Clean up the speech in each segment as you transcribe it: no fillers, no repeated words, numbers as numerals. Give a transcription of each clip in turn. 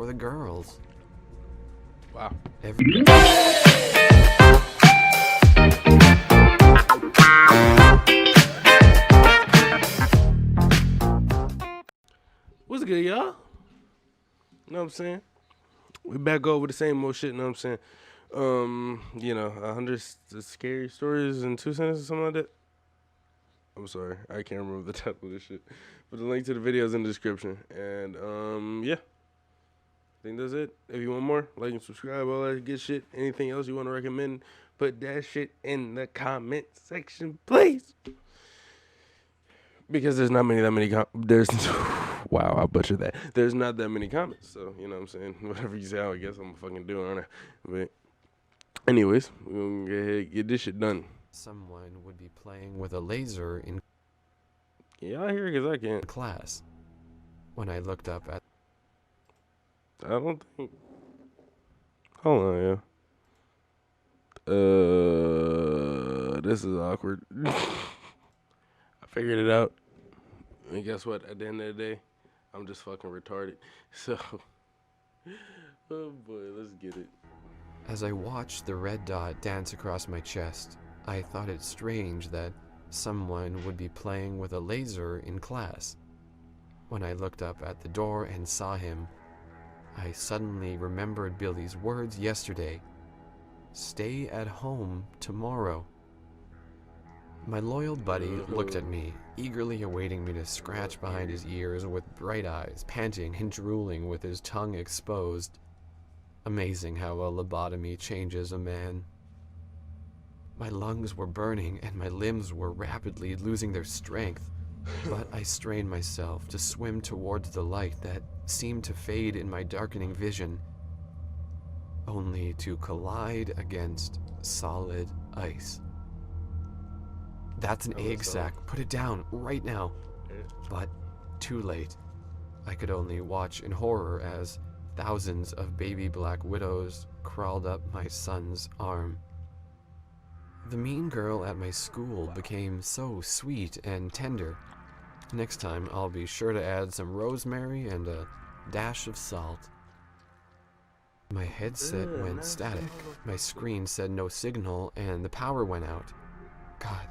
for the girls. Wow. What's good, y'all? Know what I'm saying? We back over the same old shit, know what I'm saying? 100 scary stories in 2 sentences or something like that. I'm sorry, I can't remember the title of this shit. But the link to the video is in the description. And, yeah. I think that's it. If you want more, like and subscribe, all that good shit. Anything else you want to recommend, put that shit in the comment section, please. Because there's not that many wow, I butchered that. There's not that many comments, so, you know what I'm saying? Whatever you say, I guess I'm fucking doing it. But anyways, we're going to go ahead and get this shit done. Someone would be playing with a laser in Yeah, I hear it because I can't. class. When I looked up at... I don't think... Hold on, yeah. This is awkward. I figured it out. And guess what? At the end of the day, I'm just fucking retarded. So, oh boy, let's get it. As I watched the red dot dance across my chest, I thought it strange that someone would be playing with a laser in class. When I looked up at the door and saw him, I suddenly remembered Billy's words yesterday. Stay at home tomorrow. My loyal buddy looked at me, eagerly awaiting me to scratch behind his ears with bright eyes, panting and drooling with his tongue exposed. Amazing how a lobotomy changes a man. My lungs were burning and my limbs were rapidly losing their strength, but I strained myself to swim towards the light that seemed to fade in my darkening vision, only to collide against solid ice. That's an egg sack. Put it down right now. But too late. I could only watch in horror as thousands of baby black widows crawled up my son's arm. The mean girl at my school became so sweet and tender. Next time, I'll be sure to add some rosemary and a dash of salt. My headset went static. My screen said no signal and the power went out. God,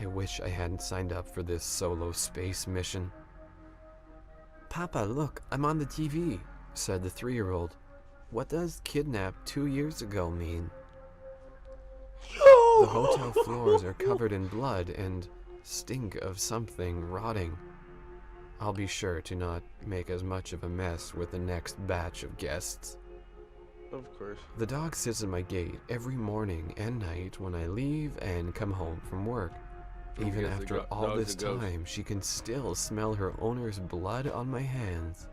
I wish I hadn't signed up for this solo space mission. Papa, look, I'm on the TV, said the 3-year-old. What does kidnapped 2 years ago mean? The hotel floors are covered in blood and stink of something rotting. I'll be sure to not make as much of a mess with the next batch of guests. Of course. The dog sits at my gate every morning and night when I leave and come home from work. Even after all this time, she can still smell her owner's blood on my hands.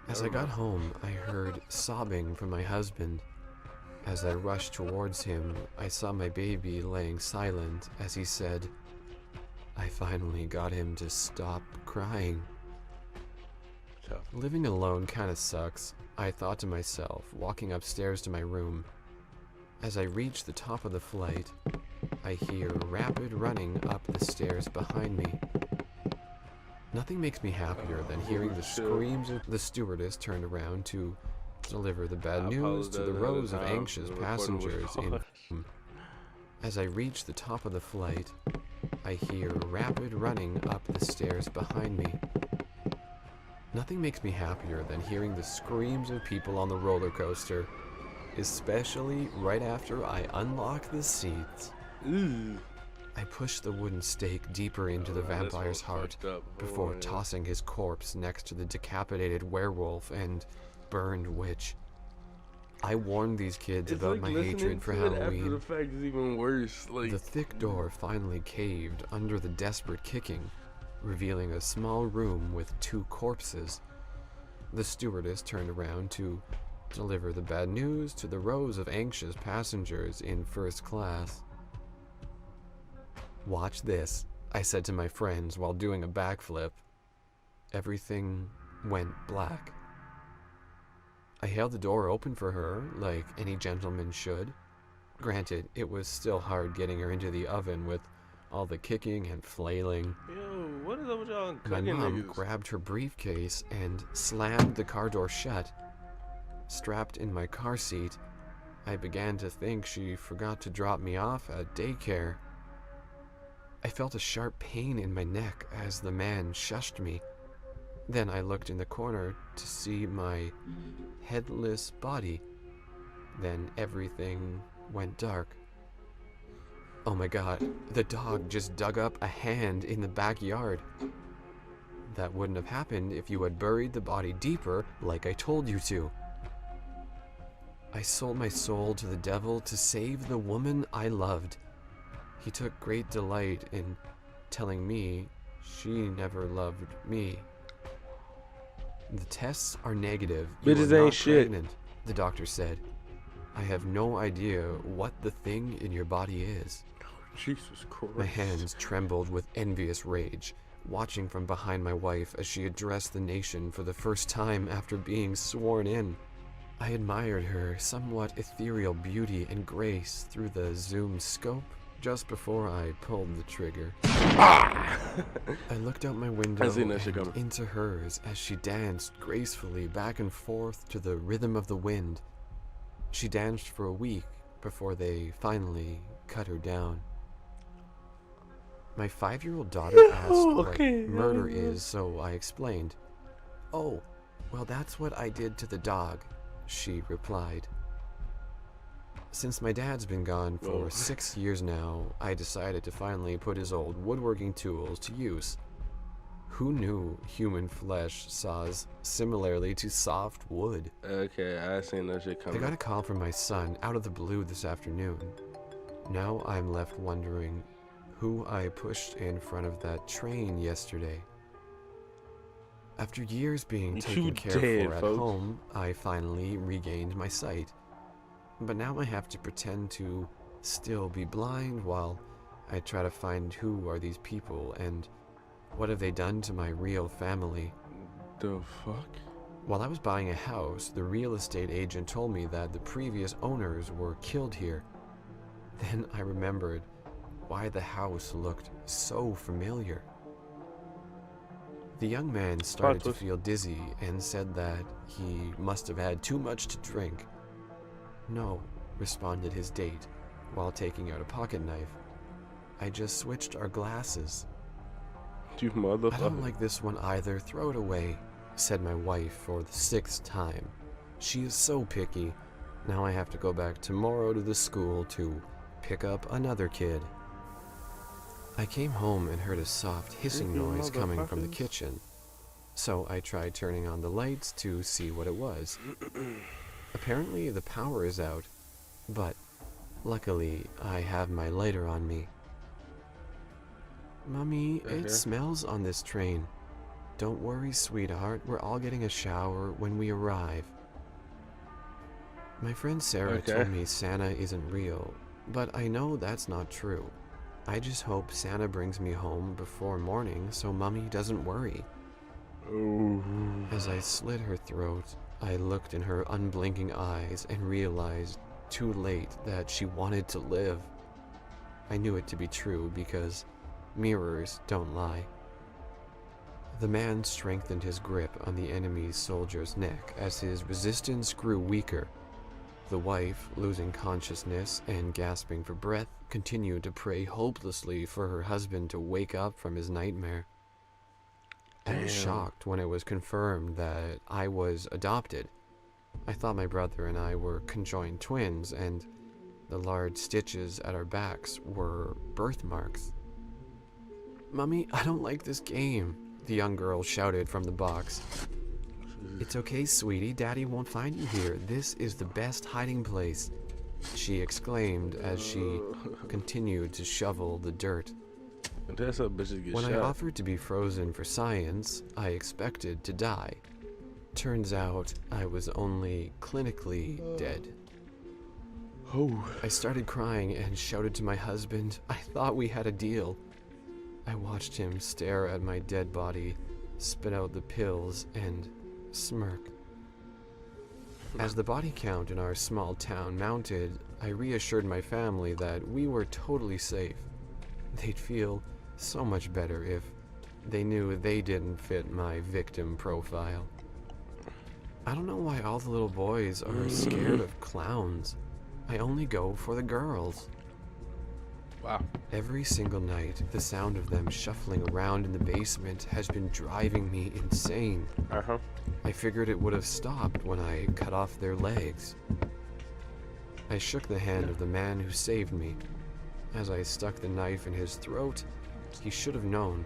As I got home, I heard sobbing from my husband. As I rushed towards him, I saw my baby laying silent as he said, I finally got him to stop crying. Living alone kinda sucks, I thought to myself, walking upstairs to my room. As I reach the top of the flight, I hear rapid running up the stairs behind me. Nothing makes me happier than hearing the screams of the stewardess turned around to deliver the bad news to the rows of anxious passengers in. As I reach the top of the flight, I hear rapid running up the stairs behind me. Nothing makes me happier than hearing the screams of people on the roller coaster, especially right after I unlock the seats. I push the wooden stake deeper into the vampire's heart before tossing his corpse next to the decapitated werewolf and burned witch. I warned these kids about my hatred for Halloween. After the fact is even worse. The thick door finally caved under the desperate kicking, revealing a small room with 2 corpses. The stewardess turned around to deliver the bad news to the rows of anxious passengers in first class. Watch this, I said to my friends while doing a backflip. Everything went black. I held the door open for her, like any gentleman should. Granted, it was still hard getting her into the oven with all the kicking and flailing. Yo, what is up with y'all My cooking mom niggas? grabbed her briefcase and slammed the car door shut. Strapped in my car seat, I began to think she forgot to drop me off at daycare. I felt a sharp pain in my neck as the man shushed me. Then I looked in the corner to see my headless body. Then everything went dark. Oh my god, the dog just dug up a hand in the backyard. That wouldn't have happened if you had buried the body deeper like I told you to. I sold my soul to the devil to save the woman I loved. He took great delight in telling me she never loved me. The tests are negative. You Bitches are ain't not shit. pregnant, the doctor said. I have no idea what the thing in your body is. Jesus Christ. My hands trembled with envious rage, watching from behind my wife as she addressed the nation for the first time after being sworn in. I admired her somewhat ethereal beauty and grace through the zoom scope just before I pulled the trigger. Ah! I looked out my window I seen that shit and coming. into hers as she danced gracefully back and forth to the rhythm of the wind. She danced for a week before they finally cut her down. My 5-year-old daughter asked okay. what murder is, so I explained. Oh, well, that's what I did to the dog, she replied. Since my dad's been gone for 6 years now, I decided to finally put his old woodworking tools to use. Who knew human flesh saws similarly to soft wood? Okay, I seen that shit I coming. got a call from my son out of the blue this afternoon. Now I'm left wondering who I pushed in front of that train yesterday. After years being You taken care dead, for at folks. home, I finally regained my sight. But now I have to pretend to still be blind while I try to find who are these people and what have they done to my real family. The fuck? While I was buying a house, the real estate agent told me that the previous owners were killed here. Then I remembered why the house looked so familiar. The young man started to twist. feel dizzy and said that he must have had too much to drink. No, responded his date, while taking out a pocket knife. I just switched our glasses. You I don't motherfucker. like this one either, throw it away, said my wife for the 6th time. She is so picky. Now I have to go back tomorrow to the school to pick up another kid. I came home and heard a soft hissing You noise coming from the motherfuckers. kitchen. So I tried turning on the lights to see what it was. Apparently the power is out, but luckily I have my lighter on me. Mommy, it smells on this train. Don't worry, sweetheart, we're all getting a shower when we arrive. My friend Sarah told me Santa isn't real, but I know that's not true. I just hope Santa brings me home before morning so Mommy doesn't worry. Ooh. As I slit her throat, I looked in her unblinking eyes and realized too late that she wanted to live. I knew it to be true because mirrors don't lie. The man strengthened his grip on the enemy's soldier's neck as his resistance grew weaker. The wife, losing consciousness and gasping for breath, continued to pray hopelessly for her husband to wake up from his nightmare. I was shocked when it was confirmed that I was adopted. I thought my brother and I were conjoined twins, and the large stitches at our backs were birthmarks. Mummy, I don't like this game, the young girl shouted from the box. It's okay, sweetie. Daddy won't find you here. This is the best hiding place, she exclaimed as she continued to shovel the dirt. That's how bitches get When shot. I offered to be frozen for science, I expected to die. Turns out I was only clinically dead. Oh. I started crying and shouted to my husband, I thought we had a deal. I watched him stare at my dead body, spit out the pills, and smirk. As the body count in our small town mounted, I reassured my family that we were totally safe. They'd feel so much better if They knew they didn't fit my victim profile. I don't know why all the little boys are scared of clowns. I only go for the girls. Wow. Every single night, the sound of them shuffling around in the basement has been driving me insane. Uh-huh. I figured it would have stopped when I cut off their legs. I shook the hand of the man who saved me. As I stuck the knife in his throat, he should have known.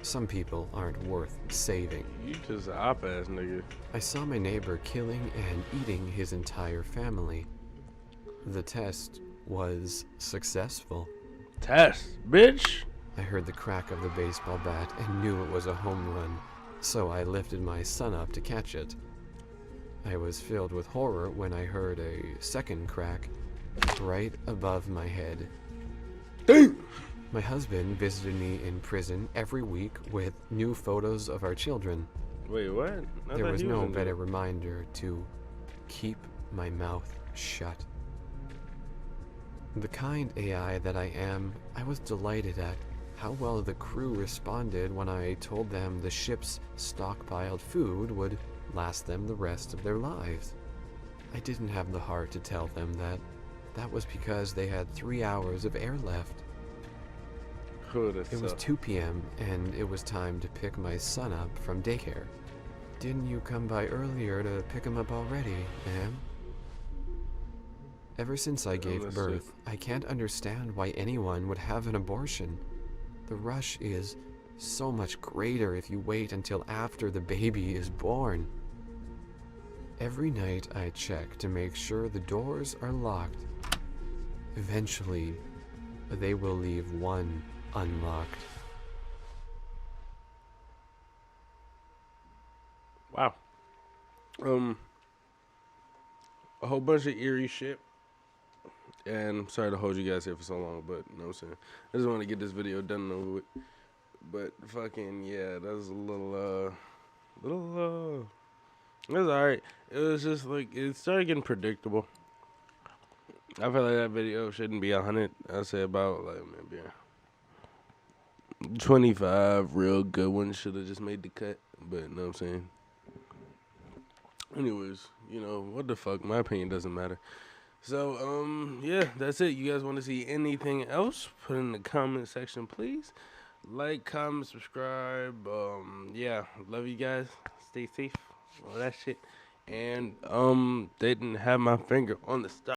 Some people aren't worth saving. You just an op-ass nigga. I saw my neighbor killing and eating his entire family. The test was successful. Test, bitch. I heard the crack of the baseball bat and knew it was a home run, so I lifted my son up to catch it. I was filled with horror when I heard a second crack right above my head. Damn. My husband visited me in prison every week with new photos of our children. Wait, what? There was no better reminder to keep my mouth shut. The kind AI that I am, I was delighted at how well the crew responded when I told them the ship's stockpiled food would last them the rest of their lives. I didn't have the heart to tell them that that was because they had 3 hours of air left. It was 2 p.m. and it was time to pick my son up from daycare. Didn't you come by earlier to pick him up already, ma'am? Ever since I gave birth, I can't understand why anyone would have an abortion. The rush is so much greater if you wait until after the baby is born. Every night I check to make sure the doors are locked. Eventually, they will leave one unlocked. Wow. A whole bunch of eerie shit. And I'm sorry to hold you guys here for so long, but you know what I'm saying? I just want to get this video done and over with. But fucking, yeah, that was a little, it was alright. It was just like, it started getting predictable. I feel like that video shouldn't be 100. I'd say about, like, maybe 25 real good ones should have just made the cut. But, you know what I'm saying? Anyways, you know, what the fuck? My opinion doesn't matter. So, yeah, that's it. You guys want to see anything else? Put it in the comment section, please. Like, comment, subscribe. Yeah, love you guys. Stay safe. All that shit. And, didn't have my finger on the stop.